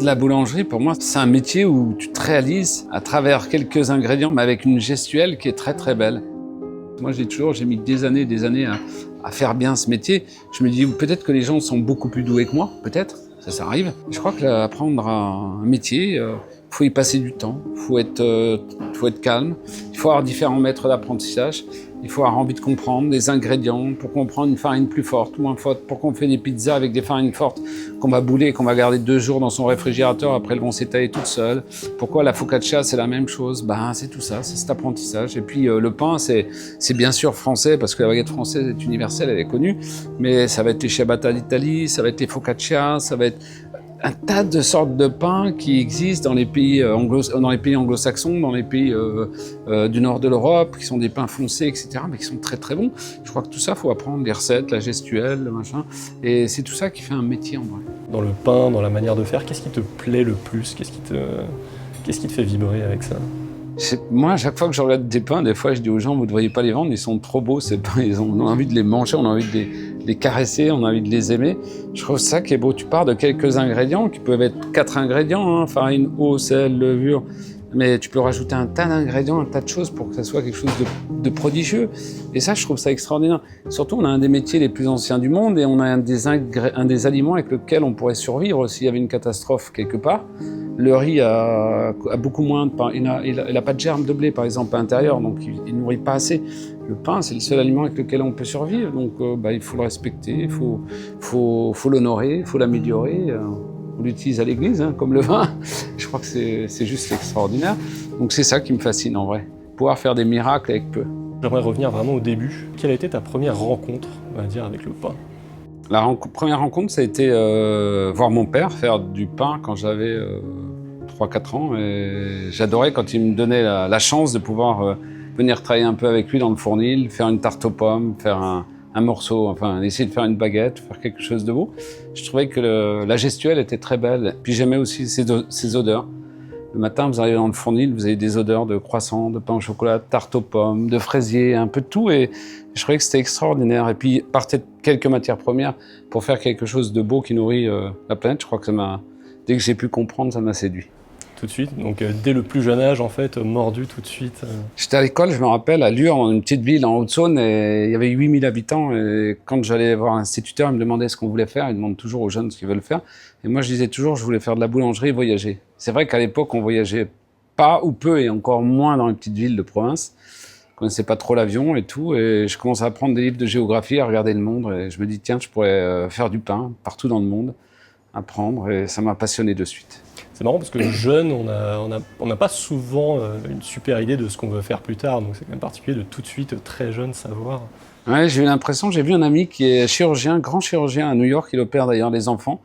La boulangerie, pour moi, c'est un métier où tu te réalises à travers quelques ingrédients, mais avec une gestuelle qui est très très belle. Moi, je dis toujours, j'ai mis des années à faire bien ce métier. Je me dis, peut-être que les gens sont beaucoup plus doués que moi, peut-être, ça arrive. Je crois que apprendre un métier, faut y passer du temps, faut être calme, il faut avoir différents maîtres d'apprentissage, il faut avoir envie de comprendre des ingrédients pour comprendre une farine plus forte, moins forte, pour qu'on fait des pizzas avec des farines fortes qu'on va bouler, qu'on va garder 2 jours dans son réfrigérateur, après elles vont s'étaler toutes seules. Pourquoi la focaccia, c'est la même chose? Ben, c'est tout ça, c'est cet apprentissage. Et puis le pain, c'est bien sûr français, parce que la baguette française est universelle, elle est connue, mais ça va être les ciabatta d'Italie, ça va être les focaccia, ça va être un tas de sortes de pains qui existent dans les pays anglo-saxons, dans les pays du nord de l'Europe, qui sont des pains foncés, etc., mais qui sont très très bons. Je crois que tout ça, il faut apprendre les recettes, la gestuelle, le machin, et c'est tout ça qui fait un métier en vrai. Dans le pain, dans la manière de faire, qu'est-ce qui te plaît le plus? Qu'est-ce qui te fait vibrer avec ça? Moi, à chaque fois que je regarde des pains, des fois, je dis aux gens, vous ne devriez pas les vendre, ils sont trop beaux, ces pains, on a envie de les manger, on a envie de les caresser, on a envie de les aimer. Je trouve ça qui est beau. Tu pars de quelques ingrédients, qui peuvent être 4 ingrédients, hein, farine, eau, sel, levure, mais tu peux rajouter un tas d'ingrédients, un tas de choses pour que ça soit quelque chose de prodigieux. Et ça, je trouve ça extraordinaire. Surtout, on a un des métiers les plus anciens du monde et on a un des aliments avec lequel on pourrait survivre s'il y avait une catastrophe quelque part. Le riz a beaucoup moins de pain. Il n'a pas de germe de blé, par exemple, à l'intérieur, donc il nourrit pas assez. Le pain, c'est le seul aliment avec lequel on peut survivre, donc il faut le respecter, il faut l'honorer, il faut l'améliorer. On l'utilise à l'église, hein, comme le vin. Je crois que c'est juste extraordinaire. Donc c'est ça qui me fascine en vrai. Pouvoir faire des miracles avec peu. J'aimerais revenir vraiment au début. Quelle a été ta première rencontre, on va dire, avec le pain? La première rencontre, ça a été voir mon père faire du pain quand j'avais 3-4 ans. Et j'adorais quand il me donnait la chance de pouvoir venir travailler un peu avec lui dans le fournil, faire une tarte aux pommes, faire un morceau, enfin essayer de faire une baguette, faire quelque chose de beau. Je trouvais que la gestuelle était très belle. Puis j'aimais aussi ses odeurs. Le matin, vous arrivez dans le fournil, vous avez des odeurs de croissant, de pain au chocolat, de tarte aux pommes, de fraisier, un peu de tout. Et je trouvais que c'était extraordinaire. Et puis, partir de quelques matières premières pour faire quelque chose de beau qui nourrit la planète, je crois que dès que j'ai pu comprendre, ça m'a séduit. Tout de suite, donc dès le plus jeune âge, en fait, mordu tout de suite. J'étais à l'école, je me rappelle, à Lure, dans une petite ville en Haute-Saône, et il y avait 8000 habitants. Et quand j'allais voir un instituteur, il me demandait ce qu'on voulait faire. Il demande toujours aux jeunes ce qu'ils veulent faire. Et moi, je disais toujours, je voulais faire de la boulangerie et voyager. C'est vrai qu'à l'époque, on voyageait pas ou peu, et encore moins dans les petites villes de province. Je connaissais pas trop l'avion et tout. Et je commençais à prendre des livres de géographie, à regarder le monde. Et je me dis, tiens, je pourrais faire du pain partout dans le monde, apprendre. Et ça m'a passionné de suite. C'est marrant parce que jeune, on n'a pas souvent une super idée de ce qu'on veut faire plus tard, donc c'est quand même particulier de tout de suite, très jeune, savoir. Ouais, j'ai eu l'impression, j'ai vu un ami qui est chirurgien, grand chirurgien à New York, il opère d'ailleurs les enfants,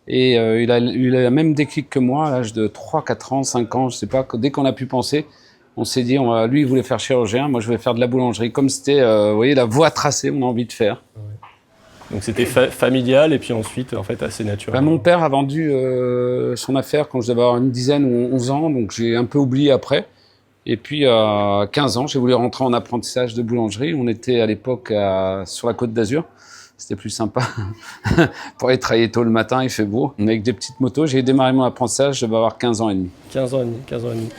et il a eu le même déclic que moi, à l'âge de 3, 4 ans, 5 ans, je sais pas, dès qu'on a pu penser, on s'est dit, lui il voulait faire chirurgien, moi je voulais faire de la boulangerie, comme c'était, vous voyez, la voie tracée, on a envie de faire. Ouais. Donc c'était familial et puis ensuite en fait assez naturel. Mon père a vendu son affaire quand je devais avoir une dizaine ou 11 ans, donc j'ai un peu oublié après. Et puis à 15 ans, j'ai voulu rentrer en apprentissage de boulangerie. On était à l'époque sur la Côte d'Azur. C'était plus sympa pour aller travailler tôt le matin, il fait beau. Avec des petites motos, j'ai démarré mon apprentissage, je devais avoir 15 ans et demi. 15 ans et demi.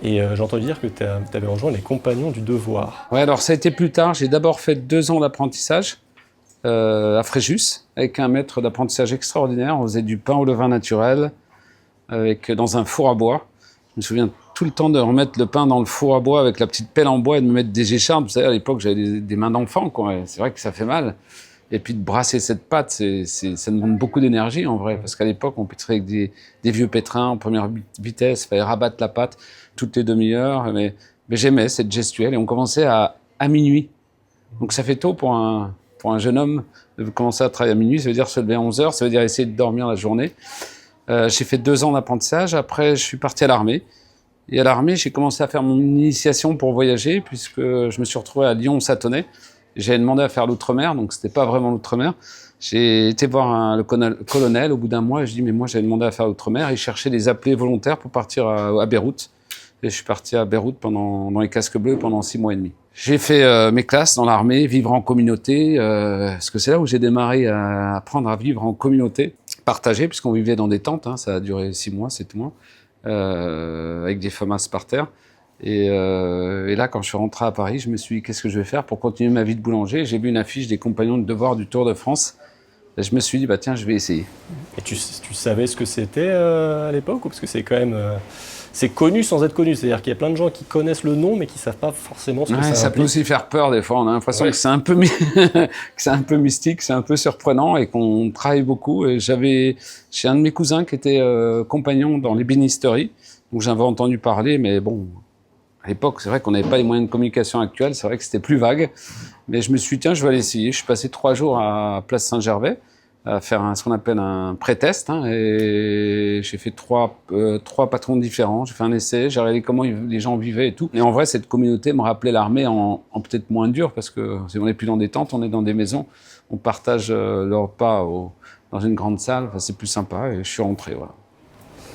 Et j'ai entendu dire que tu avais rejoint les Compagnons du Devoir. Ouais, alors ça a été plus tard. J'ai d'abord fait 2 ans d'apprentissage. À Fréjus, avec un maître d'apprentissage extraordinaire. On faisait du pain au levain naturel, dans un four à bois. Je me souviens tout le temps de remettre le pain dans le four à bois avec la petite pelle en bois et de me mettre des écharpes. Vous savez, à l'époque, j'avais des mains d'enfant, quoi. C'est vrai que ça fait mal. Et puis de brasser cette pâte, ça demande beaucoup d'énergie, en vrai. Parce qu'à l'époque, on pétrait avec des vieux pétrins en première vitesse. Il fallait rabattre la pâte toutes les demi-heures. Mais j'aimais cette gestuelle. Et on commençait à minuit. Donc ça fait tôt pour un jeune homme de commencer à travailler à minuit, ça veut dire se lever à 11h, ça veut dire essayer de dormir la journée. J'ai fait 2 ans d'apprentissage, après je suis parti à l'armée. Et à l'armée, j'ai commencé à faire mon initiation pour voyager, puisque je me suis retrouvé à Lyon-Satonnet. J'avais demandé à faire l'outre-mer, donc c'était pas vraiment l'outre-mer. J'ai été voir le colonel au bout d'un mois, et je dis mais moi j'avais demandé à faire l'outre-mer, il cherchait des appelés volontaires pour partir à Beyrouth. Et je suis parti à Beyrouth dans les casques bleus pendant 6 mois et demi. J'ai fait mes classes dans l'armée, vivre en communauté, parce que c'est là où j'ai démarré à apprendre à vivre en communauté, partagée, puisqu'on vivait dans des tentes, hein, ça a duré 6 mois, 7 mois, avec des FAMAS par terre. Et là, quand je suis rentré à Paris, je me suis dit, qu'est-ce que je vais faire pour continuer ma vie de boulanger? J'ai vu une affiche des compagnons de devoir du Tour de France. Et je me suis dit, bah tiens, je vais essayer. Et tu savais ce que c'était à l'époque, ou parce que c'est quand même... c'est connu sans être connu, c'est-à-dire qu'il y a plein de gens qui connaissent le nom mais qui ne savent pas forcément ce que ça implique. Ça peut aussi faire peur des fois, on a l'impression que c'est un peu que c'est un peu mystique, c'est un peu surprenant et qu'on travaille beaucoup. Et j'ai un de mes cousins qui était compagnon dans l'ébénisterie, donc j'avais entendu parler, mais bon, à l'époque c'est vrai qu'on n'avait pas les moyens de communication actuels, c'est vrai que c'était plus vague, mais je me suis dit tiens, je vais aller essayer. Je suis passé 3 jours à Place Saint-Gervais à faire ce qu'on appelle un pré-test, hein, et j'ai fait trois patrons différents. J'ai fait un essai, j'ai regardé comment les gens vivaient et tout. Et en vrai, cette communauté me rappelait l'armée en peut-être moins dur, parce que on n'est plus dans des tentes, on est dans des maisons, on partage le repas dans une grande salle. Enfin, c'est plus sympa et je suis rentré, voilà.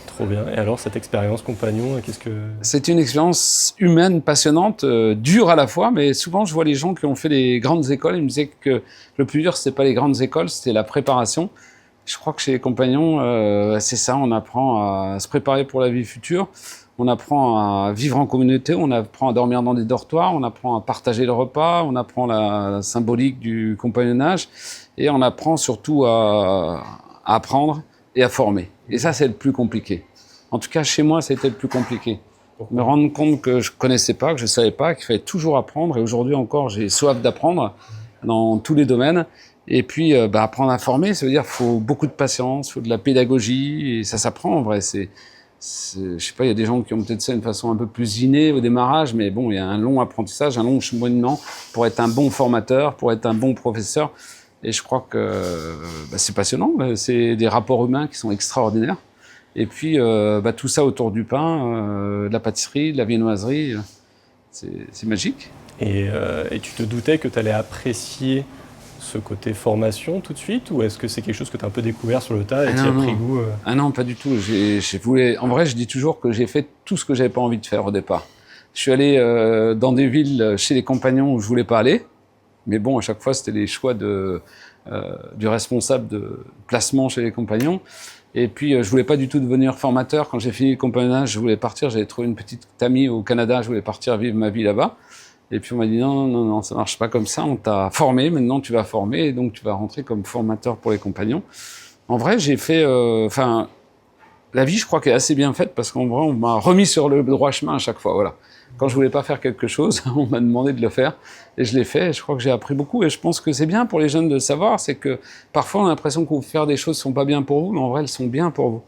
Trop bien. Et alors, cette expérience compagnon, qu'est-ce que... C'est une expérience humaine, passionnante, dure à la fois, mais souvent je vois les gens qui ont fait des grandes écoles, ils me disaient que le plus dur, c'était pas les grandes écoles, c'était la préparation. Je crois que chez les compagnons, c'est ça, on apprend à se préparer pour la vie future, on apprend à vivre en communauté, on apprend à dormir dans des dortoirs, on apprend à partager le repas, on apprend la symbolique du compagnonnage, et on apprend surtout à apprendre et à former. Et ça, c'est le plus compliqué. En tout cas, chez moi, ça a été le plus compliqué. Me rendre compte que je connaissais pas, que je savais pas, qu'il fallait toujours apprendre. Et aujourd'hui encore, j'ai soif d'apprendre dans tous les domaines. Et puis, apprendre à former, ça veut dire qu'il faut beaucoup de patience, il faut de la pédagogie. Et ça s'apprend, en vrai. Je sais pas, il y a des gens qui ont peut-être ça d'une façon un peu plus innée au démarrage. Mais bon, il y a un long apprentissage, un long cheminement pour être un bon formateur, pour être un bon professeur. Et je crois que c'est passionnant. C'est des rapports humains qui sont extraordinaires. Et puis, tout ça autour du pain, de la pâtisserie, de la viennoiserie, c'est magique. Et tu te doutais que tu allais apprécier ce côté formation tout de suite, ou est-ce que c'est quelque chose que tu as un peu découvert sur le tas et tu as pris goût Ah non, pas du tout. En vrai, je dis toujours que j'ai fait tout ce que j'avais pas envie de faire au départ. Je suis allé dans des villes chez les compagnons où je voulais pas aller. Mais bon, à chaque fois, c'était les choix du responsable de placement chez les compagnons. Et puis, je voulais pas du tout devenir formateur. Quand j'ai fini le compagnonnage, je voulais partir. J'avais trouvé une petite amie au Canada. Je voulais partir vivre ma vie là-bas. Et puis, on m'a dit non, ça marche pas comme ça. On t'a formé. Maintenant, tu vas former. Et donc, tu vas rentrer comme formateur pour les compagnons. En vrai, j'ai fait... la vie, je crois qu'elle est assez bien faite parce qu'en vrai, on m'a remis sur le droit chemin à chaque fois. Voilà. Quand je voulais pas faire quelque chose, on m'a demandé de le faire et je l'ai fait. Et je crois que j'ai appris beaucoup et je pense que c'est bien pour les jeunes de savoir, c'est que parfois on a l'impression que faire des choses sont pas bien pour vous, mais en vrai elles sont bien pour vous.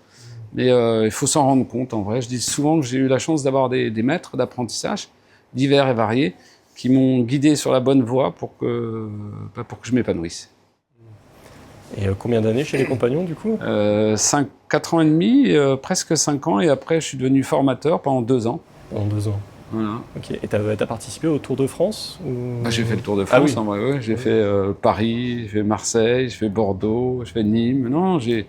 Mais il faut s'en rendre compte. En vrai, je dis souvent que j'ai eu la chance d'avoir des maîtres d'apprentissage divers et variés qui m'ont guidé sur la bonne voie pour que je m'épanouisse. Et combien d'années chez les compagnons du coup? 4 ans et demi, presque 5 ans, et après je suis devenu formateur pendant 2 ans. En 2 ans. Voilà. Ok. Et t'as participé au Tour de France ou... J'ai fait le Tour de France, oui. en vrai, ouais. J'ai fait Paris, j'ai fait Marseille, j'ai fait Bordeaux, j'ai fait Nîmes. Non, j'ai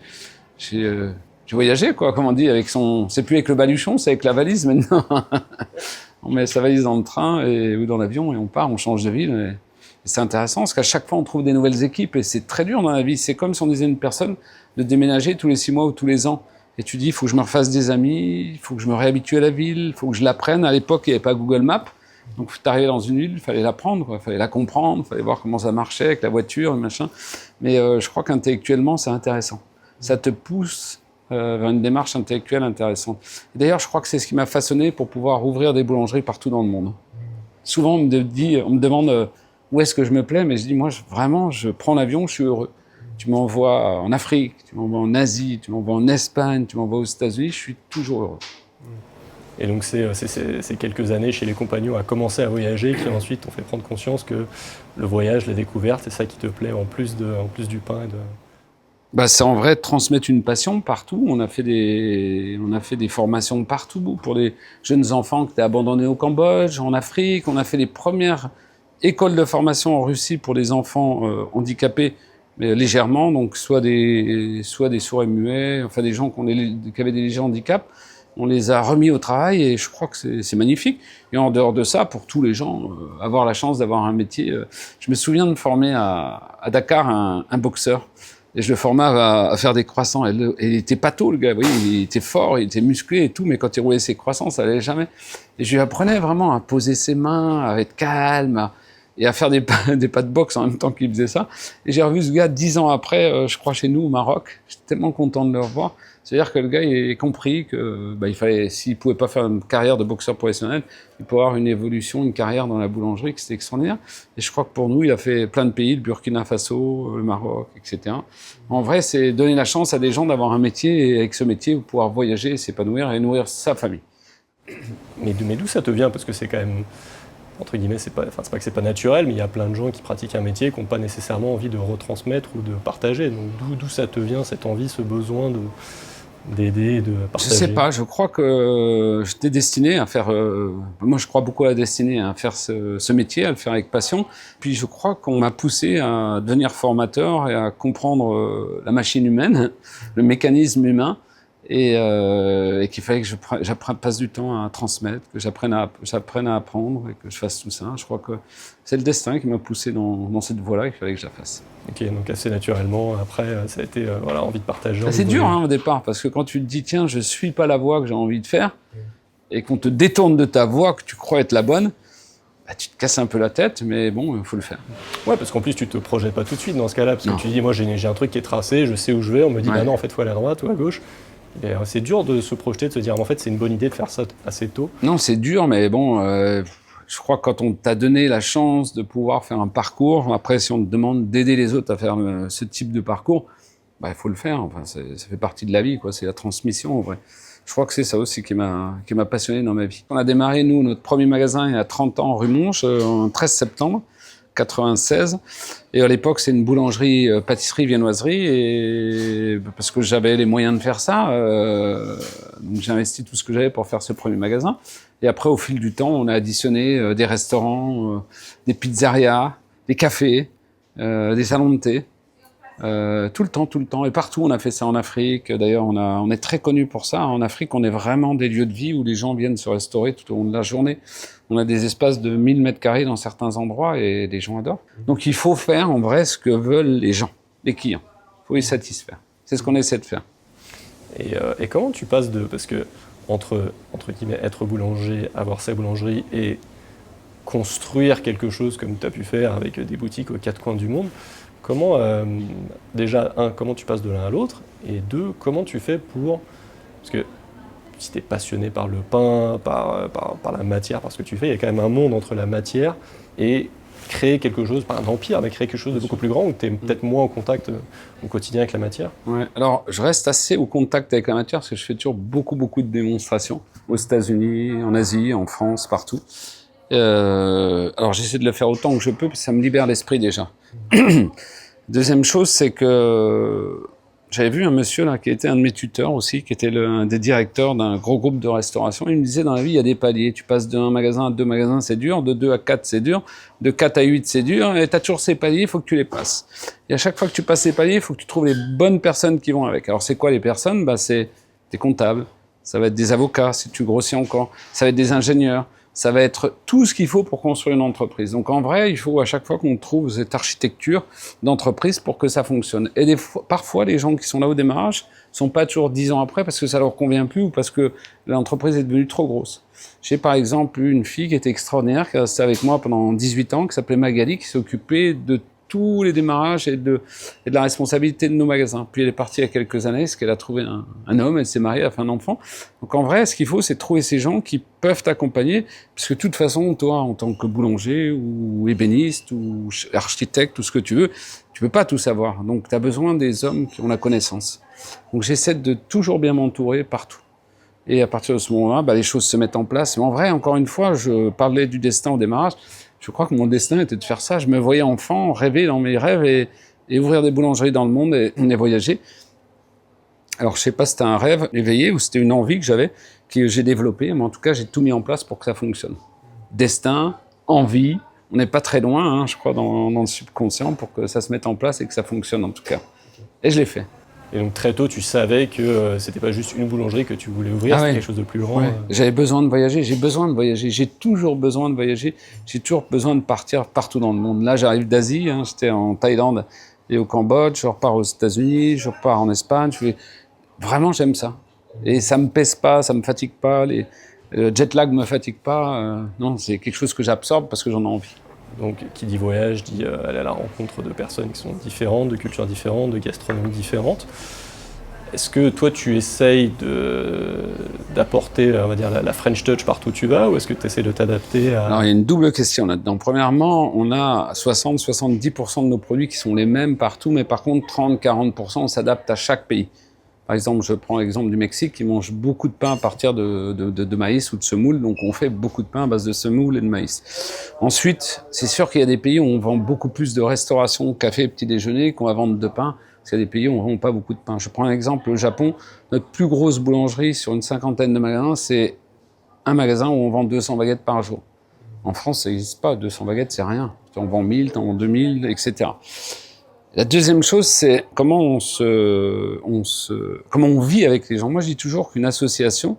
voyagé, quoi, comme on dit, c'est plus avec le baluchon, c'est avec la valise maintenant. On met sa valise dans le train ou dans l'avion et on part, on change de ville. Et c'est intéressant parce qu'à chaque fois on trouve des nouvelles équipes et c'est très dur dans la vie. C'est comme si on disait à une personne de déménager tous les 6 mois ou tous les ans. Et tu dis, il faut que je me refasse des amis, il faut que je me réhabitue à la ville, il faut que je l'apprenne. À l'époque, il n'y avait pas Google Maps. Donc, tu arrivais dans une ville, il fallait l'apprendre, il fallait la comprendre, il fallait voir comment ça marchait avec la voiture, le machin. Mais je crois qu'intellectuellement, c'est intéressant. Ça te pousse vers une démarche intellectuelle intéressante. Et d'ailleurs, je crois que c'est ce qui m'a façonné pour pouvoir ouvrir des boulangeries partout dans le monde. Souvent, on me demande où est-ce que je me plais, mais je dis, moi, vraiment, je prends l'avion, je suis heureux. Tu m'envoies en Afrique, tu m'envoies en Asie, tu m'envoies en Espagne, tu m'envoies aux États-Unis, je suis toujours heureux. Et donc c'est quelques années chez les compagnons à commencer à voyager qui ensuite t'ont fait prendre conscience que le voyage, la découverte, c'est ça qui te plaît en plus du pain et de... C'est en vrai de transmettre une passion partout. On a fait des formations partout pour les jeunes enfants qui étaient abandonnés au Cambodge, en Afrique. On a fait les premières écoles de formation en Russie pour les enfants handicapés, mais légèrement, donc soit des sourds et muets, enfin des gens qui avaient des légers handicaps. on les a remis au travail et je crois que c'est magnifique. Et en dehors de ça, pour tous les gens, avoir la chance d'avoir un métier. Je me souviens de former à Dakar un boxeur. Et je le formais à faire des croissants. Et il était pâteau, le gars. Vous voyez, il était fort, il était musclé et tout, mais quand il roulait ses croissants, ça allait jamais. Et je lui apprenais vraiment à poser ses mains, à être calme, et à faire des pas de boxe en même temps qu'il faisait ça. Et j'ai revu ce gars 10 ans après, je crois chez nous au Maroc. J'étais tellement content de le revoir. C'est-à-dire que le gars, il a compris que il fallait, s'il pouvait pas faire une carrière de boxeur professionnel, il pouvait avoir une évolution, une carrière dans la boulangerie, que c'était extraordinaire. Et je crois que pour nous, il a fait plein de pays, le Burkina Faso, le Maroc, etc. En vrai, c'est donner la chance à des gens d'avoir un métier et avec ce métier, vous pouvoir voyager, s'épanouir et nourrir sa famille. Mais d'où ça te vient? Parce que c'est quand même, entre guillemets, c'est pas que c'est pas naturel, mais il y a plein de gens qui pratiquent un métier qui n'ont pas nécessairement envie de retransmettre ou de partager. Donc d'où ça te vient, cette envie, ce besoin d'aider, de partager? Je sais pas, je crois que j'étais destiné à faire... moi, je crois beaucoup à la destinée, à faire ce métier, à le faire avec passion. Puis je crois qu'on m'a poussé à devenir formateur et à comprendre la machine humaine, le mécanisme humain, et qu'il fallait que je passe du temps à transmettre, que j'apprenne à apprendre et que je fasse tout ça. Je crois que c'est le destin qui m'a poussé dans cette voie-là, il fallait que je la fasse. Ok, donc assez naturellement, après, ça a été envie de partager. C'est dur au départ, parce que quand tu te dis, tiens, je suis pas la voie que j'ai envie de faire, et qu'on te détourne de ta voie que tu crois être la bonne, tu te casses un peu la tête, mais bon, il faut le faire. Ouais, parce qu'en plus, tu te projettes pas tout de suite dans ce cas-là, parce que tu dis, moi, j'ai un truc qui est tracé, je sais où je vais, on me dit, bah non, en fait, il faut aller à droite ou à gauche. Et c'est dur de se projeter, de se dire, en fait, c'est une bonne idée de faire ça assez tôt. Non, c'est dur, mais bon, je crois que quand on t'a donné la chance de pouvoir faire un parcours, après, si on te demande d'aider les autres à faire ce type de parcours, il faut le faire. Enfin, ça fait partie de la vie, quoi. C'est la transmission, en vrai. Je crois que c'est ça aussi qui m'a passionné dans ma vie. On a démarré, nous, notre premier magasin il y a 30 ans, rue Monge, en 13 septembre 96. Et à l'époque, c'est une boulangerie, pâtisserie, viennoiserie, et parce que j'avais les moyens de faire ça, donc j'ai investi tout ce que j'avais pour faire ce premier magasin. Et après, au fil du temps, on a additionné des restaurants, des pizzerias, des cafés, des salons de thé. Tout le temps. Et partout, on a fait ça en Afrique. D'ailleurs, on est très connus pour ça. En Afrique, on est vraiment des lieux de vie où les gens viennent se restaurer tout au long de la journée. On a des espaces de 1000 mètres carrés dans certains endroits et les gens adorent. Donc, il faut faire en vrai ce que veulent les gens, les clients. Il faut les satisfaire. C'est ce qu'on essaie de faire. Et comment tu passes parce que entre guillemets, être boulanger, avoir sa boulangerie et construire quelque chose comme tu as pu faire avec des boutiques aux quatre coins du monde, comment, déjà, comment tu passes de l'un à l'autre, et deux, comment tu fais parce que si tu es passionné par le pain, par la matière, par ce que tu fais, il y a quand même un monde entre la matière et créer quelque chose, pas un empire, mais créer quelque chose de beaucoup plus grand, où tu es peut-être moins en contact au quotidien avec la matière. Ouais. Alors, je reste assez au contact avec la matière, parce que je fais toujours beaucoup de démonstrations, aux États-Unis, en Asie, en France, partout. Alors, j'essaie de le faire autant que je peux, parce que ça me libère l'esprit déjà. Deuxième chose, c'est que j'avais vu un monsieur là qui était un de mes tuteurs aussi, qui était un des directeurs d'un gros groupe de restauration. Il me disait, dans la vie, il y a des paliers. Tu passes d'un magasin à deux magasins, c'est dur. De 2 à 4, c'est dur. De 4 à 8, c'est dur. Et tu as toujours ces paliers, il faut que tu les passes. Et à chaque fois que tu passes ces paliers, il faut que tu trouves les bonnes personnes qui vont avec. Alors, c'est quoi les personnes? C'est des comptables. Ça va être des avocats, si tu grossis encore. Ça va être des ingénieurs. Ça va être tout ce qu'il faut pour construire une entreprise. Donc en vrai, il faut à chaque fois qu'on trouve cette architecture d'entreprise pour que ça fonctionne. Et parfois, les gens qui sont là au démarrage sont pas toujours 10 ans après parce que ça leur convient plus ou parce que l'entreprise est devenue trop grosse. J'ai par exemple eu une fille qui était extraordinaire, qui est restée avec moi pendant 18 ans, qui s'appelait Magali, qui s'occupait de tous les démarrages et de la responsabilité de nos magasins. Puis elle est partie il y a quelques années, parce qu'elle a trouvé un homme, elle s'est mariée, elle a fait un enfant. Donc en vrai, ce qu'il faut, c'est trouver ces gens qui peuvent t'accompagner, puisque de toute façon, toi, en tant que boulanger, ou ébéniste, ou architecte, tout ce que tu peux pas tout savoir. Donc tu as besoin des hommes qui ont la connaissance. Donc j'essaie de toujours bien m'entourer partout. Et à partir de ce moment-là, les choses se mettent en place. Mais en vrai, encore une fois, je parlais du destin au démarrage. Je crois que mon destin était de faire ça. Je me voyais enfant, rêver dans mes rêves et ouvrir des boulangeries dans le monde et voyager. Alors, je sais pas si c'était un rêve éveillé ou c'était une envie que j'avais, que j'ai développée, mais en tout cas, j'ai tout mis en place pour que ça fonctionne. Destin, envie, on n'est pas très loin, je crois, dans le subconscient pour que ça se mette en place et que ça fonctionne en tout cas. Et je l'ai fait. Et donc très tôt, tu savais que c'était pas juste une boulangerie que tu voulais ouvrir, c'était quelque chose de plus grand. Ouais. J'avais besoin de voyager, j'ai besoin de voyager, j'ai toujours besoin de voyager, j'ai toujours besoin de partir partout dans le monde. Là, j'arrive d'Asie, hein, j'étais en Thaïlande et au Cambodge, je repars aux États-Unis, je repars en Espagne. Vraiment, j'aime ça. Et ça me pèse pas, ça me fatigue pas, le jet lag me fatigue pas. Non, c'est quelque chose que j'absorbe parce que j'en ai envie. Donc, qui dit voyage, dit aller à la rencontre de personnes qui sont différentes, de cultures différentes, de gastronomies différentes. Est-ce que toi, tu essayes d'apporter, on va dire, la French touch partout où tu vas, ou est-ce que tu essaies de t'adapter à... Alors, il y a une double question là-dedans. Premièrement, on a 60-70% de nos produits qui sont les mêmes partout, mais par contre, 30-40%, on s'adapte à chaque pays. Par exemple, je prends l'exemple du Mexique, qui mange beaucoup de pain à partir de maïs ou de semoule, donc on fait beaucoup de pain à base de semoule et de maïs. Ensuite, c'est sûr qu'il y a des pays où on vend beaucoup plus de restauration, café, petit déjeuner, qu'on va vendre de pain, parce qu'il y a des pays où on ne vend pas beaucoup de pain. Je prends un exemple, le Japon, notre plus grosse boulangerie sur une 50aine de magasins, c'est un magasin où on vend 200 baguettes par jour. En France, ça n'existe pas, 200 baguettes, c'est rien. On vend 1000, on vend 2000, etc. La deuxième chose, c'est comment comment on vit avec les gens. Moi, je dis toujours qu'une association,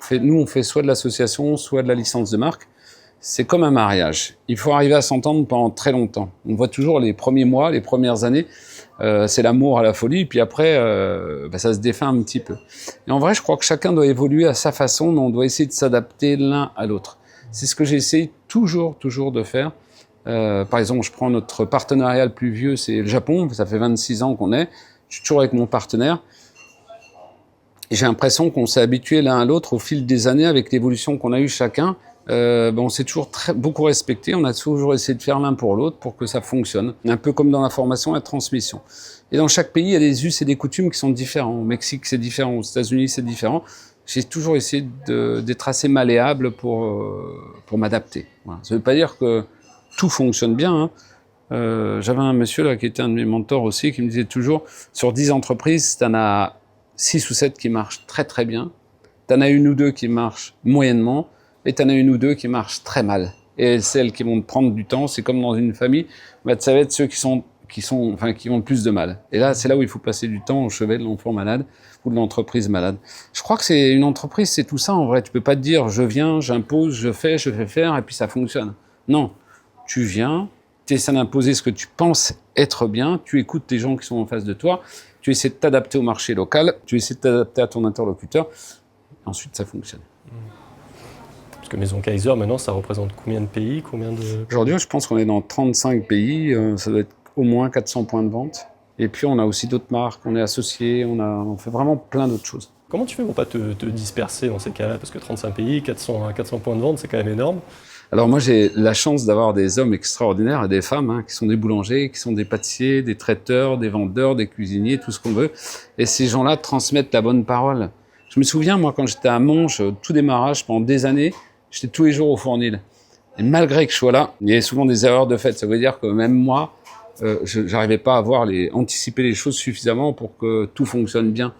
nous, on fait soit de l'association, soit de la licence de marque. C'est comme un mariage. Il faut arriver à s'entendre pendant très longtemps. On voit toujours les premiers mois, les premières années, c'est l'amour à la folie, puis après, ça se défait un petit peu. Et en vrai, je crois que chacun doit évoluer à sa façon, mais on doit essayer de s'adapter l'un à l'autre. C'est ce que j'essaie toujours de faire. Par exemple, je prends notre partenariat le plus vieux, c'est le Japon. Ça fait 26 ans qu'on est. Je suis toujours avec mon partenaire. Et j'ai l'impression qu'on s'est habitué l'un à l'autre au fil des années avec l'évolution qu'on a eue chacun. On s'est toujours beaucoup respecté. On a toujours essayé de faire l'un pour l'autre pour que ça fonctionne. Un peu comme dans la formation et la transmission. Et dans chaque pays, il y a des us et des coutumes qui sont différents. Au Mexique, c'est différent. Aux États-Unis, c'est différent. J'ai toujours essayé d'être assez malléable pour m'adapter. Voilà. Ça ne veut pas dire que tout fonctionne bien, hein. J'avais un monsieur là qui était un de mes mentors aussi qui me disait toujours, sur 10 entreprises, t'en as 6 ou 7 qui marchent très très bien, t'en as une ou deux qui marchent moyennement, et t'en as une ou deux qui marchent très mal. Et celles qui vont te prendre du temps, c'est comme dans une famille, ça va être ceux qui ont le plus de mal. Et là, c'est là où il faut passer du temps au chevet de l'enfant malade ou de l'entreprise malade. Je crois que c'est une entreprise, c'est tout ça en vrai. Tu peux pas te dire, je viens, j'impose, je fais faire, et puis ça fonctionne. Non. Tu viens, tu essaies d'imposer ce que tu penses être bien, tu écoutes les gens qui sont en face de toi, tu essaies de t'adapter au marché local, tu essaies de t'adapter à ton interlocuteur, et ensuite ça fonctionne. Parce que Maison Kaiser, maintenant, ça représente combien de pays, Aujourd'hui, je pense qu'on est dans 35 pays, ça doit être au moins 400 points de vente. Et puis on a aussi d'autres marques, on est associés, on fait vraiment plein d'autres choses. Comment tu fais pour pas te disperser dans ces cas-là? Parce que 35 pays, 400 points de vente, c'est quand même énorme. Alors moi, j'ai la chance d'avoir des hommes extraordinaires et des femmes qui sont des boulangers, qui sont des pâtissiers, des traiteurs, des vendeurs, des cuisiniers, tout ce qu'on veut. Et ces gens-là transmettent la bonne parole. Je me souviens, moi, quand j'étais à Monge, tout démarrage, pendant des années, j'étais tous les jours au fournil. Et malgré que je sois là, il y avait souvent des erreurs de fait. Ça veut dire que même moi, j'arrivais pas à anticiper les choses suffisamment pour que tout fonctionne bien.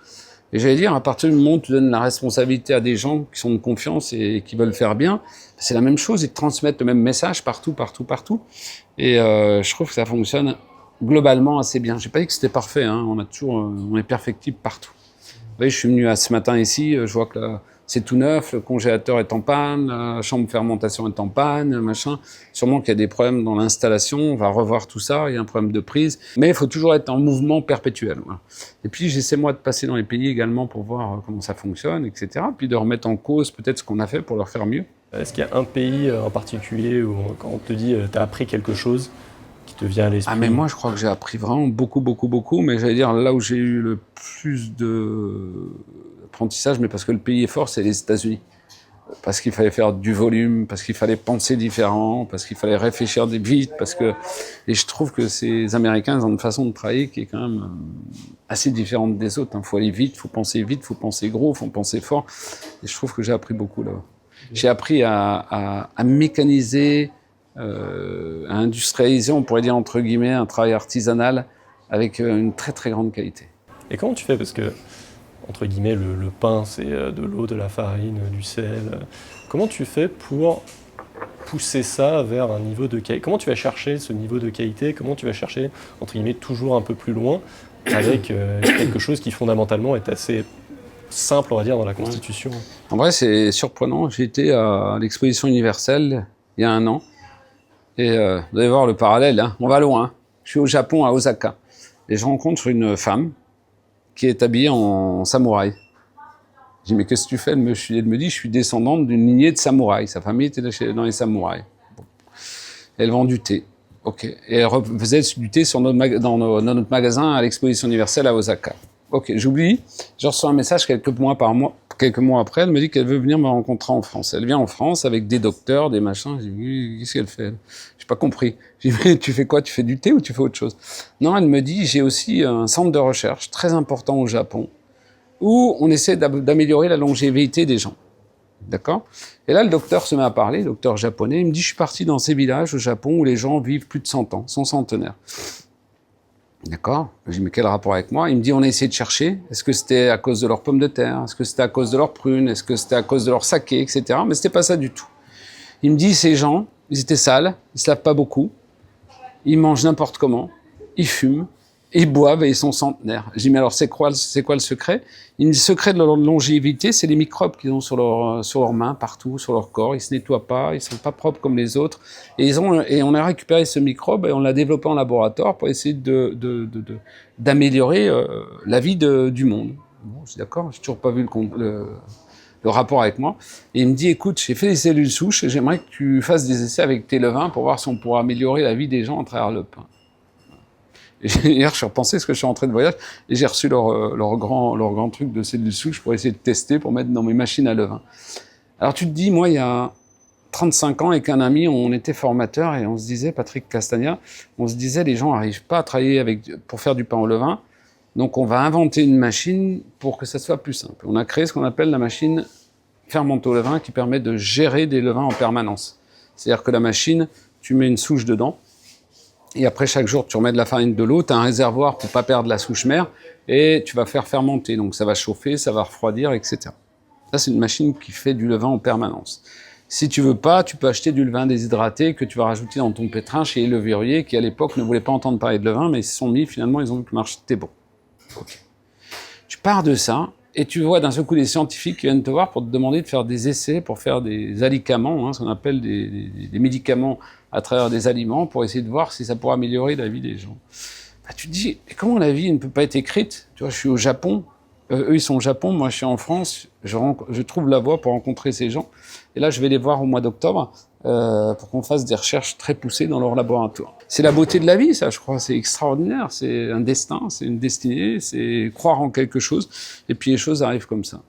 Et j'allais dire, à partir du moment où tu donnes la responsabilité à des gens qui sont de confiance et qui veulent faire bien, c'est la même chose, ils te transmettent le même message partout. Et je trouve que ça fonctionne globalement assez bien. J'ai pas dit que c'était parfait, hein. On est perfectible partout. Vous voyez, je suis venu ce matin ici, je vois que c'est tout neuf, le congélateur est en panne, la chambre de fermentation est en panne, machin. Sûrement qu'il y a des problèmes dans l'installation, on va revoir tout ça, il y a un problème de prise. Mais il faut toujours être en mouvement perpétuel. Voilà. Et puis j'essaie moi de passer dans les pays également pour voir comment ça fonctionne, etc. Puis de remettre en cause peut-être ce qu'on a fait pour leur faire mieux. Est-ce qu'il y a un pays en particulier où quand on te dit tu as appris quelque chose qui te vient à l'esprit? Ah mais moi je crois que j'ai appris vraiment beaucoup, mais j'allais dire là où j'ai eu le plus d'apprentissage, mais parce que le pays est fort, c'est les États-Unis. Parce qu'il fallait faire du volume, parce qu'il fallait penser différent, parce qu'il fallait réfléchir vite, et je trouve que ces Américains ils ont une façon de travailler qui est quand même assez différente des autres. Il faut aller vite, il faut penser gros, il faut penser fort. Et je trouve que j'ai appris beaucoup là. J'ai appris à mécaniser, à industrialiser, on pourrait dire entre guillemets, un travail artisanal avec une très très grande qualité. Et comment tu fais? Parce que, entre guillemets, le pain, c'est de l'eau, de la farine, du sel. Comment tu fais pour pousser ça vers un niveau de qualité? Comment tu vas chercher ce niveau de qualité? Comment tu vas chercher, entre guillemets, toujours un peu plus loin? avec quelque chose qui fondamentalement est assez simple, on va dire, dans la Constitution. En vrai, c'est surprenant. J'ai été à l'exposition universelle il y a 1 an. Et vous allez voir le parallèle, hein. On va loin. Hein. Je suis au Japon, à Osaka. Et je rencontre une femme qui est habillée en samouraï. Je dis, mais qu'est-ce que tu fais? Elle me dit, je suis descendante d'une lignée de samouraïs. Sa famille était dans les samouraïs. Bon. Elle vend du thé. Ok. Et elle faisait du thé dans notre magasin à l'exposition universelle à Osaka. Ok, j'oublie. Je reçois un message quelques mois après. Elle me dit qu'elle veut venir me rencontrer en France. Elle vient en France avec des docteurs, des machins. Je dis, qu'est-ce qu'elle fait? J'ai pas compris. Je dis, mais tu fais quoi? Tu fais du thé ou tu fais autre chose? Non, elle me dit, j'ai aussi un centre de recherche très important au Japon où on essaie d'améliorer la longévité des gens. D'accord? Et là, le docteur se met à parler, le docteur japonais. Il me dit, je suis parti dans ces villages au Japon où les gens vivent plus de 100 ans, sont centenaires. D'accord? Je dis, mais quel rapport avec moi? Il me dit, on a essayé de chercher. Est-ce que c'était à cause de leurs pommes de terre? Est-ce que c'était à cause de leurs prunes? Est-ce que c'était à cause de leur saké, etc. Mais c'était pas ça du tout. Il me dit, ces gens, ils étaient sales, ils se lavent pas beaucoup, ils mangent n'importe comment, ils fument, ils boivent et ils sont centenaires. Je dis, mais alors c'est quoi le secret? Il me dit, le secret de leur longévité, c'est les microbes qu'ils ont sur leurs mains, partout, sur leur corps. Ils se nettoient pas, ils sont pas propres comme les autres. Et on a récupéré ce microbe et on l'a développé en laboratoire pour essayer d'améliorer la vie du monde. Bon, je suis d'accord, j'ai toujours pas vu le rapport avec moi. Et il me dit, écoute, j'ai fait des cellules souches et j'aimerais que tu fasses des essais avec tes levains pour voir si on pourra améliorer la vie des gens à travers le pain. Et hier, je suis repensé parce que je suis rentré de voyage et j'ai reçu leur grand truc de cellules souches pour essayer de tester, pour mettre dans mes machines à levain. Alors tu te dis, moi, il y a 35 ans, avec un ami, on était formateur et on se disait, Patrick Castagna, on se disait, les gens n'arrivent pas à travailler pour faire du pain au levain, donc on va inventer une machine pour que ça soit plus simple. On a créé ce qu'on appelle la machine fermente au levain qui permet de gérer des levains en permanence. C'est-à-dire que la machine, tu mets une souche dedans, et après, chaque jour, tu remets de la farine, de l'eau, tu as un réservoir pour pas perdre la souche mère, et tu vas faire fermenter. Donc ça va chauffer, ça va refroidir, etc. Ça, c'est une machine qui fait du levain en permanence. Si tu veux pas, tu peux acheter du levain déshydraté que tu vas rajouter dans ton pétrin chez les levuriers qui, à l'époque, ne voulaient pas entendre parler de levain, mais ils se sont mis, finalement, ils ont vu que le marché était bon. Okay. Tu pars de ça, et tu vois d'un seul coup des scientifiques qui viennent te voir pour te demander de faire des essais, pour faire des alicaments, hein, ce qu'on appelle des médicaments à travers des aliments, pour essayer de voir si ça pourrait améliorer la vie des gens. Bah, tu te dis, mais comment la vie ne peut pas être écrite? Tu vois, je suis au Japon, eux ils sont au Japon, moi je suis en France, je trouve la voie pour rencontrer ces gens. Et là, je vais les voir au mois d'octobre pour qu'on fasse des recherches très poussées dans leur laboratoire. C'est la beauté de la vie, ça, je crois, c'est extraordinaire, c'est un destin, c'est une destinée, c'est croire en quelque chose, et puis les choses arrivent comme ça.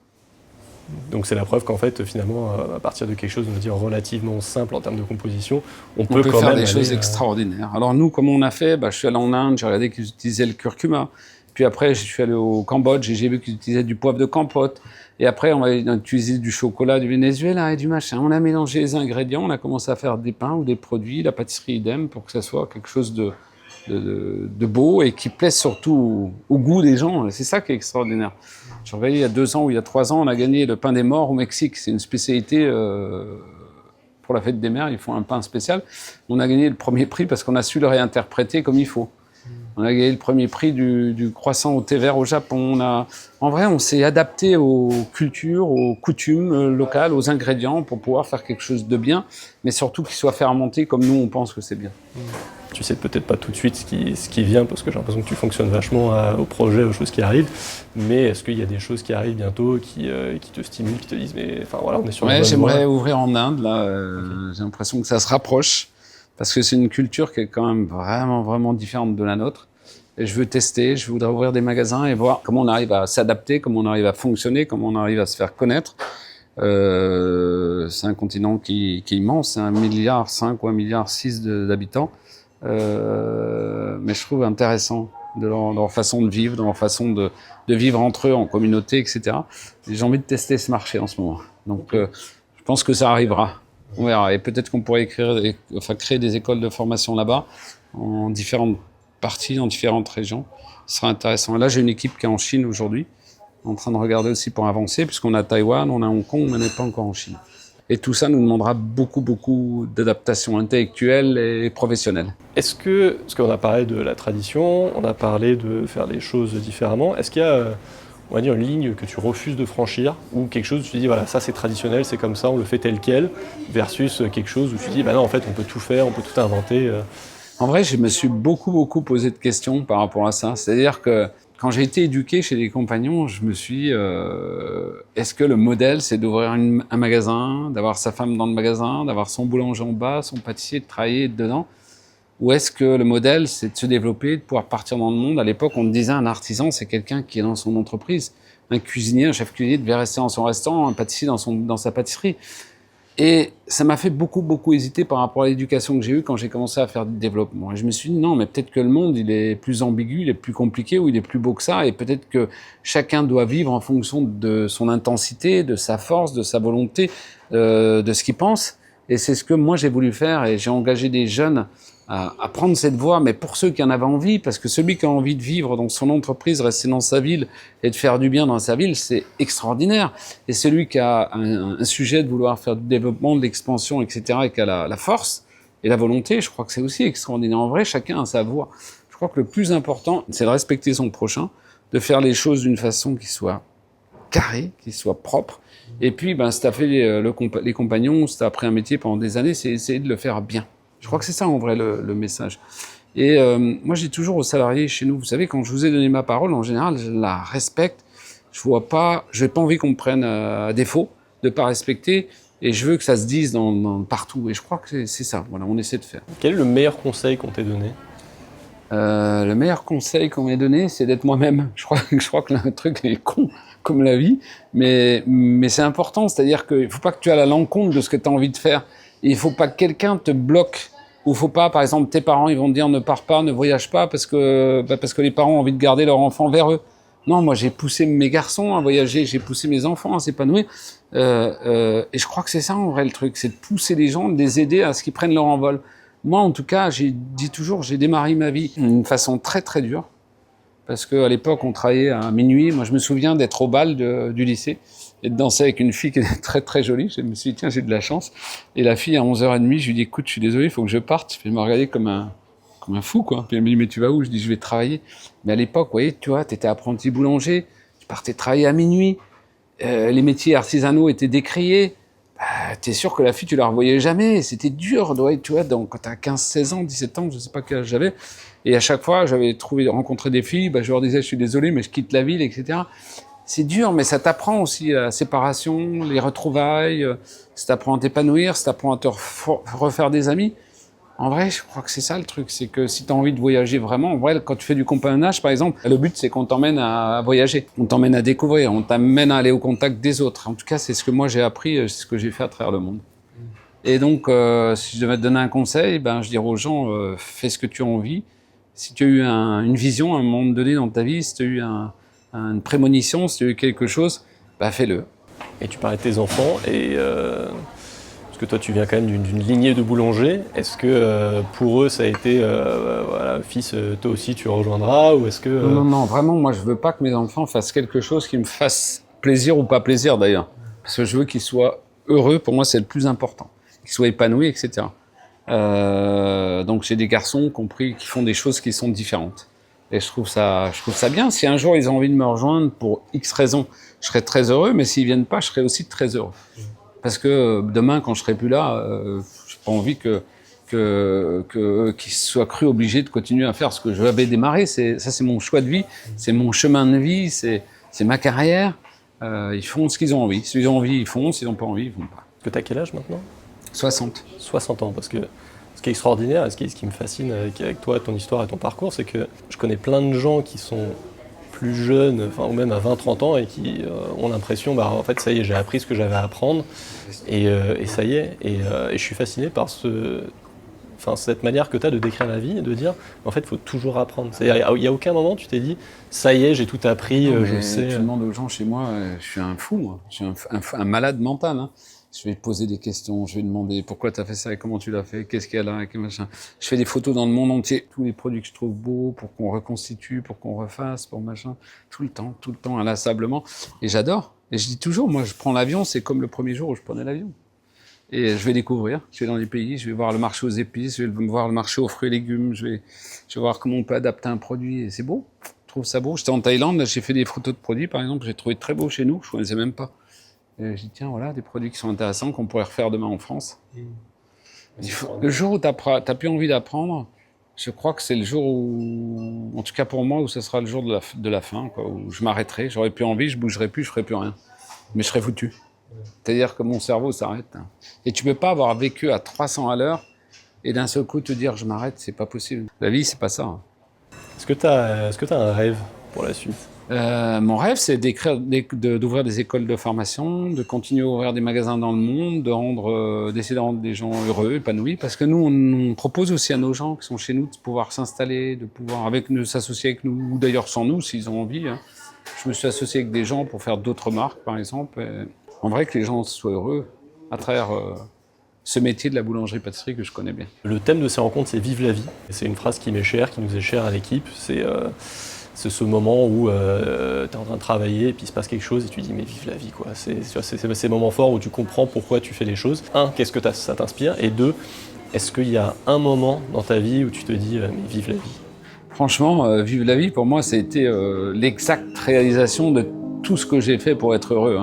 Donc c'est la preuve qu'en fait, finalement, à partir de quelque chose, on va dire, relativement simple en termes de composition, on peut quand faire même des choses extraordinaires. Alors nous, comment on a fait? Je suis allé en Inde, j'ai regardé qu'ils utilisaient le curcuma. Puis après, je suis allé au Cambodge et j'ai vu qu'ils utilisaient du poivre de Campote. Et après, on a utilisé du chocolat du Venezuela et du machin. On a mélangé les ingrédients, on a commencé à faire des pains ou des produits, la pâtisserie idem, pour que ça soit quelque chose de beau et qui plaise surtout au goût des gens. C'est ça qui est extraordinaire. Je revoyais il y a 2 ans ou il y a 3 ans, on a gagné le pain des morts au Mexique. C'est une spécialité pour la fête des mères, ils font un pain spécial. On a gagné le premier prix parce qu'on a su le réinterpréter comme il faut. On a gagné le premier prix du croissant au thé vert au Japon. En vrai, on s'est adapté aux cultures, aux coutumes locales, aux ingrédients pour pouvoir faire quelque chose de bien, mais surtout qui soit fermenté comme nous on pense que c'est bien. Tu sais peut-être pas tout de suite ce qui vient, parce que j'ai l'impression que tu fonctionnes vachement au projet, aux choses qui arrivent, mais est-ce qu'il y a des choses qui arrivent bientôt, qui te stimulent, qui te disent, mais enfin voilà, on est sur la bonne voie. J'aimerais ouvrir en Inde, là, okay. J'ai l'impression que ça se rapproche, parce que c'est une culture qui est quand même vraiment, vraiment différente de la nôtre. Et je veux tester, je voudrais ouvrir des magasins et voir comment on arrive à s'adapter, comment on arrive à fonctionner, comment on arrive à se faire connaître. C'est un continent qui est immense, c'est 1,5 milliard ou 1,6 milliard d'habitants. Mais je trouve intéressant de leur façon de vivre, de leur façon de vivre entre eux en communauté, etc. Et j'ai envie de tester ce marché en ce moment. Donc je pense que ça arrivera. On verra. Et peut-être qu'on pourrait créer des écoles de formation là-bas, en différentes parties, dans différentes régions. Ce sera intéressant. Et là, j'ai une équipe qui est en Chine aujourd'hui, en train de regarder aussi pour avancer, puisqu'on a Taïwan, on a Hong Kong, mais on n'est pas encore en Chine. Et tout ça nous demandera beaucoup d'adaptation intellectuelle et professionnelle. Est-ce que, parce qu'on a parlé de la tradition, on a parlé de faire les choses différemment, est-ce qu'il y a, on va dire, une ligne que tu refuses de franchir, ou quelque chose où tu te dis, voilà, ça c'est traditionnel, c'est comme ça, on le fait tel quel, versus quelque chose où tu te dis, bah non, en fait, on peut tout faire, on peut tout inventer. En vrai, je me suis beaucoup posé de questions par rapport à ça. C'est-à-dire que quand j'ai été éduqué chez les compagnons, je me suis dit, est-ce que le modèle, c'est d'ouvrir un magasin, d'avoir sa femme dans le magasin, d'avoir son boulanger en bas, son pâtissier, de travailler dedans? Ou est-ce que le modèle, c'est de se développer, de pouvoir partir dans le monde? À l'époque, on disait un artisan, c'est quelqu'un qui est dans son entreprise. Un cuisinier, un chef cuisinier devait rester dans son restaurant, un pâtissier dans sa pâtisserie. Et ça m'a fait beaucoup hésiter par rapport à l'éducation que j'ai eue quand j'ai commencé à faire du développement. Et je me suis dit, non, mais peut-être que le monde, il est plus ambigu, il est plus compliqué, ou il est plus beau que ça, et peut-être que chacun doit vivre en fonction de son intensité, de sa force, de sa volonté, de ce qu'il pense. Et c'est ce que moi j'ai voulu faire, et j'ai engagé des jeunes à prendre cette voie, mais pour ceux qui en avaient envie, parce que celui qui a envie de vivre dans son entreprise, rester dans sa ville et de faire du bien dans sa ville, c'est extraordinaire. Et celui qui a un sujet de vouloir faire du développement, de l'expansion, etc., et qui a la force et la volonté, je crois que c'est aussi extraordinaire. En vrai, chacun a sa voie. Je crois que le plus important, c'est de respecter son prochain, de faire les choses d'une façon qui soit carrée, qui soit propre. Et puis, si t'as fait les compagnons, si t'as appris un métier pendant des années, c'est essayer de le faire bien. Je crois que c'est ça, en vrai, le message. Et moi, je dis toujours aux salariés chez nous, vous savez, quand je vous ai donné ma parole, en général, je la respecte. J'ai pas envie qu'on me prenne à défaut de pas respecter, et je veux que ça se dise partout. Et je crois que c'est ça, voilà, on essaie de faire. Quel est le meilleur conseil qu'on t'ait donné? Le meilleur conseil qu'on m'ait donné, c'est d'être moi-même. Je crois que le truc est con, comme la vie, mais c'est important, c'est-à-dire qu'il faut pas que tu ailles à l'encontre de ce que tu as envie de faire. Il faut pas que quelqu'un te bloque, ou faut pas, par exemple, tes parents, ils vont te dire ne pars pas, ne voyage pas, parce que les parents ont envie de garder leur enfant vers eux. Non, moi j'ai poussé mes garçons à voyager, j'ai poussé mes enfants à s'épanouir, et je crois que c'est ça en vrai le truc, c'est de pousser les gens, de les aider à ce qu'ils prennent leur envol. Moi, en tout cas, j'ai dit toujours, j'ai démarré ma vie d'une façon très dure, parce qu'à l'époque, on travaillait à minuit. Moi, je me souviens d'être au bal du lycée et de danser avec une fille qui était très jolie. Je me suis dit, tiens, j'ai de la chance. Et la fille, à 11h30, je lui dis, écoute, je suis désolé, il faut que je parte. Elle m'a regardé comme un fou, quoi. Puis elle me dit, mais tu vas où? Je dis, je vais travailler. Mais à l'époque, vous voyez, tu vois, t'étais apprenti boulanger, tu partais travailler à minuit, les métiers artisanaux étaient décriés. T'es sûr que la fille, tu la revoyais jamais. C'était dur, tu vois, quand t'as 15, 16 ans, 17 ans, je sais pas quel âge j'avais. Et à chaque fois, j'avais rencontré des filles, je leur disais, je suis désolé, mais je quitte la ville, etc. C'est dur, mais ça t'apprend aussi la séparation, les retrouvailles, ça t'apprend à t'épanouir, ça t'apprend à te refaire des amis. En vrai, je crois que c'est ça le truc, c'est que si t'as envie de voyager vraiment, en vrai, quand tu fais du compagnonnage, par exemple, le but, c'est qu'on t'emmène à voyager, on t'emmène à découvrir, on t'amène à aller au contact des autres. En tout cas, c'est ce que moi j'ai appris, c'est ce que j'ai fait à travers le monde. Et donc, si je devais te donner un conseil, je dirais aux gens, fais ce que tu as envie. Si tu as eu une vision à un moment donné dans ta vie, si tu as eu une prémonition, si tu as eu quelque chose, fais-le. Et tu parlais de tes enfants, et parce que toi tu viens quand même d'une lignée de boulangers, est-ce que pour eux ça a été, voilà, fils, toi aussi tu rejoindras, ou est-ce que... Non, vraiment, moi je veux pas que mes enfants fassent quelque chose qui me fasse plaisir ou pas plaisir d'ailleurs. Parce que je veux qu'ils soient heureux, pour moi c'est le plus important. Qu'ils soient épanouis, etc. Donc j'ai des garçons qui font des choses qui sont différentes. Et je trouve ça bien. Si un jour ils ont envie de me rejoindre pour X raisons, je serai très heureux, mais s'ils viennent pas, je serai aussi très heureux. Parce que demain, quand je serai plus là, j'ai pas envie qu'ils soient crus obligés de continuer à faire ce que j'avais démarré. C'est mon choix de vie, c'est mon chemin de vie, c'est ma carrière. Ils font ce qu'ils ont envie. S'ils ont envie, ils font. S'ils n'ont pas envie, ils font pas. Que t'as quel âge maintenant? 60. 60 ans, parce que ce qui est extraordinaire, et ce qui me fascine avec toi, ton histoire et ton parcours, c'est que je connais plein de gens qui sont plus jeunes, ou même à 20-30 ans, et qui ont l'impression, en fait, ça y est, j'ai appris ce que j'avais à apprendre, et ça y est, et je suis fasciné par cette manière que tu as de décrire la vie, et de dire, en fait, il faut toujours apprendre. C'est-à-dire, il n'y a aucun moment tu t'es dit, ça y est, j'ai tout appris, je sais... Tu demandes aux gens chez moi, je suis un fou, moi. Je suis un malade mental, hein. Je vais te poser des questions, je vais demander pourquoi tu as fait ça et comment tu l'as fait, qu'est-ce qu'il y a là, machin. Je fais des photos dans le monde entier, tous les produits que je trouve beaux, pour qu'on reconstitue, pour qu'on refasse, pour machin, tout le temps, inlassablement. Et j'adore. Et je dis toujours, moi, je prends l'avion, c'est comme le premier jour où je prenais l'avion. Et je vais découvrir. Je vais dans les pays, je vais voir le marché aux épices, je vais voir le marché aux fruits et légumes, je vais voir comment on peut adapter un produit. Et c'est beau. Je trouve ça beau. J'étais en Thaïlande, là, j'ai fait des photos de produits, par exemple, j'ai trouvé très beau chez nous, je ne connaissais même pas. Et j'ai dit, tiens, voilà, des produits qui sont intéressants, qu'on pourrait refaire demain en France. Le jour où tu n'as plus envie d'apprendre, je crois que c'est le jour où, en tout cas pour moi, où ce sera le jour de la fin, quoi, où je m'arrêterai, j'aurai plus envie, je bougerai plus, je ferai plus rien. Mais je serai foutu. C'est-à-dire que mon cerveau s'arrête. Et tu peux pas avoir vécu à 300 à l'heure et d'un seul coup te dire je m'arrête, c'est pas possible. La vie, c'est pas ça. Est-ce que tu as un rêve pour la suite? Mon rêve, c'est d'ouvrir des écoles de formation, de continuer à ouvrir des magasins dans le monde, d'essayer de rendre des gens heureux, épanouis. Parce que nous, on propose aussi à nos gens qui sont chez nous de pouvoir s'installer, de pouvoir s'associer avec nous, ou d'ailleurs sans nous, s'ils ont envie. Je me suis associé avec des gens pour faire d'autres marques, par exemple. En vrai, que les gens soient heureux à travers ce métier de la boulangerie-pâtisserie que je connais bien. Le thème de ces rencontres, c'est « Vive la vie ». C'est une phrase qui m'est chère, qui nous est chère à l'équipe. C'est ce moment où tu es en train de travailler et puis il se passe quelque chose et tu dis « mais vive la vie ». C'est ces moments forts où tu comprends pourquoi tu fais les choses. Un, qu'est-ce que ça t'inspire? Et deux, est-ce qu'il y a un moment dans ta vie où tu te dis « mais vive la vie ». Franchement, vivre la vie, pour moi, ça a été l'exacte réalisation de tout ce que j'ai fait pour être heureux.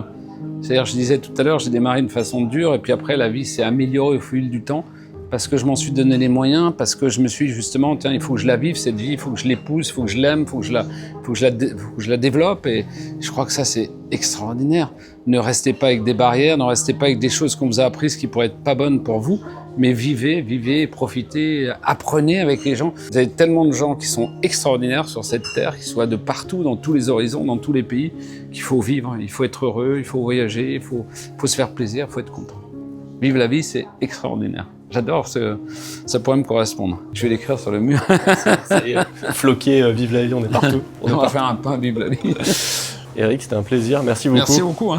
C'est-à-dire, je disais tout à l'heure, j'ai démarré de façon dure, et puis après, la vie s'est améliorée au fil du temps, parce que je m'en suis donné les moyens, parce que je me suis justement, tiens, il faut que je la vive, cette vie, il faut que je l'épouse, il faut que je l'aime, il faut que je la développe, et je crois que ça, c'est extraordinaire. Ne restez pas avec des barrières, ne restez pas avec des choses qu'on vous a apprises qui pourraient être pas bonnes pour vous, mais vivez, profitez, apprenez avec les gens. Vous avez tellement de gens qui sont extraordinaires sur cette terre, qui soient de partout, dans tous les horizons, dans tous les pays, qu'il faut vivre, il faut être heureux, il faut voyager, il faut se faire plaisir, il faut être content. Vivre la vie, c'est extraordinaire. J'adore, ça pourrait me correspondre. Je vais l'écrire sur le mur. C'est floqué, vive la vie, on est partout. On va faire un pain, vive la vie. Eric, c'était un plaisir, merci beaucoup. Merci beaucoup.